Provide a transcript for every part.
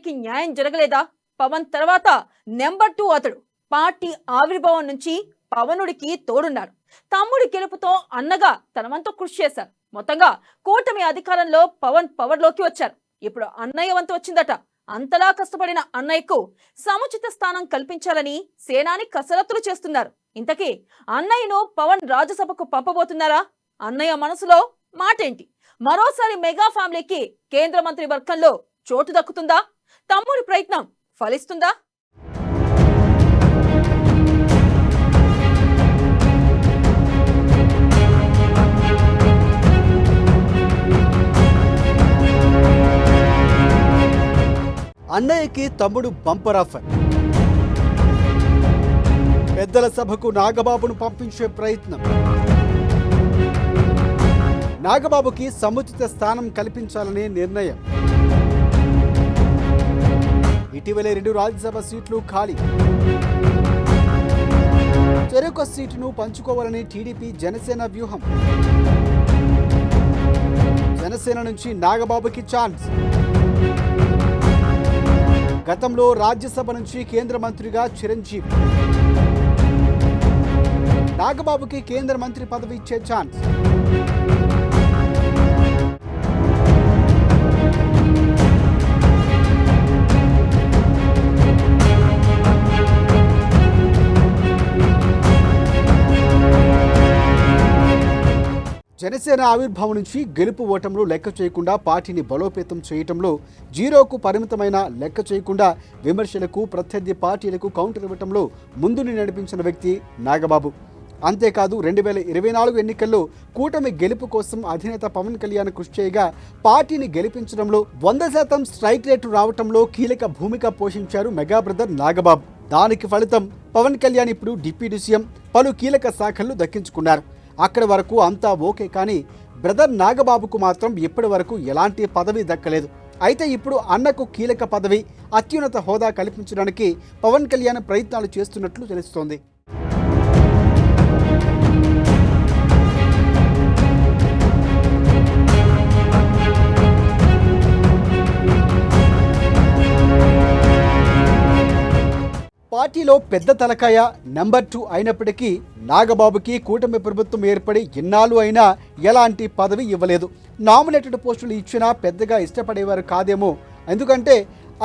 అన్నయ్యకి న్యాయం జరగలేదా? పవన్ తర్వాత నెంబర్ 2 అతడు. పార్టీ ఆవిర్భావం నుంచి పవనుడికి తోడున్నాడు. తమ్ముడి గెలుపుతో అన్నగా తనవంతు కృషి చేశారు. మొత్తంగా కూటమి అధికారంలో పవన్ పవర్లోకి వచ్చారు. ఇప్పుడు అన్నయ్య వంతు వచ్చిందట. అంతలా కష్టపడిన అన్నయ్యకు సముచిత స్థానం కల్పించాలని సేనాని కసరత్తులు చేస్తున్నారు. ఇంతకీ అన్నయ్యను పవన్ రాజ్యసభకు పంపబోతున్నారా? అన్నయ్య మనసులో మాటేంటి? మరోసారి మెగా ఫ్యామిలీకి కేంద్ర మంత్రి వర్గంలో చోటు దక్కుతుందా? తమ్ముడి ప్రయత్నం ఫలిస్తుందా? అన్నయ్యకి తమ్ముడు బంపర్ ఆఫర్. పెద్దల సభకు నాగబాబును పంపించే ప్రయత్నం. నాగబాబుకి సముచిత స్థానం కల్పించాలనే నిర్ణయం. ఇటీవలే 2 రాజ్యసభ సీట్లు ఖాళీ. చెరొక సీటును పంచుకోవాలని టీడీపీ జనసేన వ్యూహం. జనసేన నుంచి నాగబాబుకి ఛాన్స్. గతంలో రాజ్యసభ నుంచి కేంద్ర మంత్రిగా చిరంజీవి. నాగబాబుకి కేంద్ర మంత్రి పదవి ఇచ్చే ఛాన్స్. జనసేన ఆవిర్భావం నుంచి గెలుపు ఓటములు లెక్క చేయకుండా పార్టీని బలోపేతం చేయటంలో జీరోకు పరిమితమైన లెక్క చేయకుండా విమర్శలకు ప్రత్యర్థి పార్టీలకు కౌంటర్ ఇవ్వటంలో ముందుని నడిపించిన వ్యక్తి నాగబాబు. అంతేకాదు 2024 ఎన్నికల్లో కూటమి గెలుపు కోసం అధినేత పవన్ కళ్యాణ్ కృషి చేయగా పార్టీని గెలిపించడంలో 100% స్ట్రైక్ రేటు రావటంలో కీలక భూమిక పోషించారు మెగా బ్రదర్ నాగబాబు. దానికి ఫలితం పవన్ కళ్యాణ్ ఇప్పుడు డిప్యూటీ సీఎం, పలు కీలక శాఖలను దక్కించుకున్నారు. అక్కడి వరకు అంతా ఓకే, కానీ బ్రదర్ నాగబాబుకు మాత్రం ఇప్పటి వరకు ఎలాంటి పదవి దక్కలేదు. అయితే ఇప్పుడు అన్నకు కీలక పదవి, అత్యున్నత హోదా కల్పించడానికి పవన్ కళ్యాణ్ ప్రయత్నాలు చేస్తున్నట్లు తెలుస్తోంది. పార్టీలో పెద్ద తలకాయ నెంబర్ 2 అయినప్పటికీ నాగబాబుకి కూటమి ప్రభుత్వం ఏర్పడి ఇన్నాళ్ళు అయినా ఎలాంటి పదవి ఇవ్వలేదు. నామినేటెడ్ పోస్టులు ఇచ్చినా పెద్దగా ఇష్టపడేవారు కాదేమో, ఎందుకంటే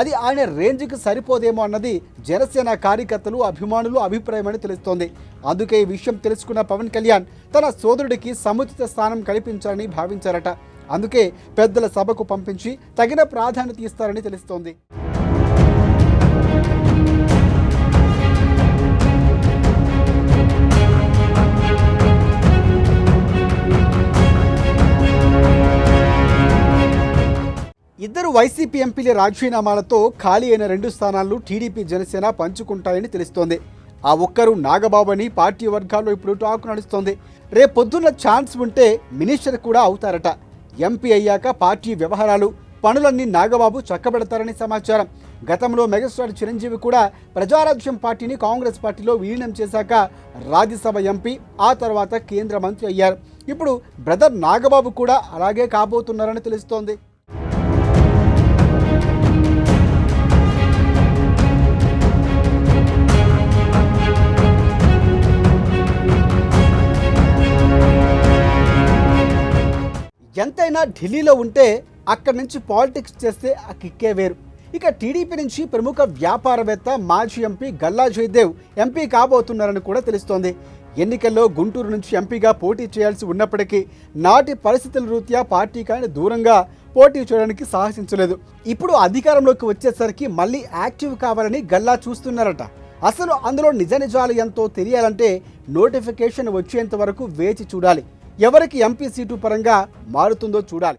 అది ఆయన రేంజ్కి సరిపోదేమో అన్నది జనసేన కార్యకర్తలు, అభిమానులు అభిప్రాయమని తెలుస్తోంది. అందుకే ఈ విషయం తెలుసుకున్న పవన్ కళ్యాణ్ తన సోదరుడికి సముచిత స్థానం కల్పించాలని భావించారట. అందుకే పెద్దల సభకు పంపించి తగిన ప్రాధాన్యత ఇస్తారని తెలుస్తోంది. ఇద్దరు వైసీపీ ఎంపీల రాజీనామాలతో ఖాళీ అయిన 2 స్థానాలను టీడీపీ జనసేన పంచుకుంటాయని తెలుస్తోంది. ఆ ఒక్కరు నాగబాబు అని పార్టీ వర్గాల్లో ఇప్పుడు టాక్ నడుస్తోంది. రేపొద్దున్న ఛాన్స్ ఉంటే మినిస్టర్ కూడా అవుతారట. ఎంపీ అయ్యాక పార్టీ వ్యవహారాలు, పనులన్నీ నాగబాబు చక్కబెడతారని సమాచారం. గతంలో మెగాస్టార్ చిరంజీవి కూడా ప్రజారాజ్యం పార్టీని కాంగ్రెస్ పార్టీలో విలీనం చేశాక రాజ్యసభ ఎంపీ, ఆ తర్వాత కేంద్ర మంత్రి అయ్యారు. ఇప్పుడు బ్రదర్ నాగబాబు కూడా అలాగే కాబోతున్నారని తెలుస్తోంది. ఎంతైనా ఢిల్లీలో ఉంటే అక్కడి నుంచి పాలిటిక్స్ చేస్తే ఆ కిక్కే వేరు. ఇక టీడీపీ నుంచి ప్రముఖ వ్యాపారవేత్త, మాజీ ఎంపీ గల్లా జయదేవ్ ఎంపీ కాబోతున్నారని కూడా తెలుస్తోంది. ఎన్నికల్లో గుంటూరు నుంచి ఎంపీగా పోటీ చేయాల్సి ఉన్నప్పటికీ నాటి పరిస్థితుల రీత్యా పార్టీకి ఆయన దూరంగా పోటీ చేయడానికి సాహసించలేదు. ఇప్పుడు అధికారంలోకి వచ్చేసరికి మళ్ళీ యాక్టివ్ కావాలని గల్లా చూస్తున్నారట. అసలు అందులో నిజ నిజాలు ఎంతో తెలియాలంటే నోటిఫికేషన్ వచ్చేంత వరకు వేచి చూడాలి. ఎవరికి ఎంపీ సీటు పరంగా మారుతుందో చూడాలి.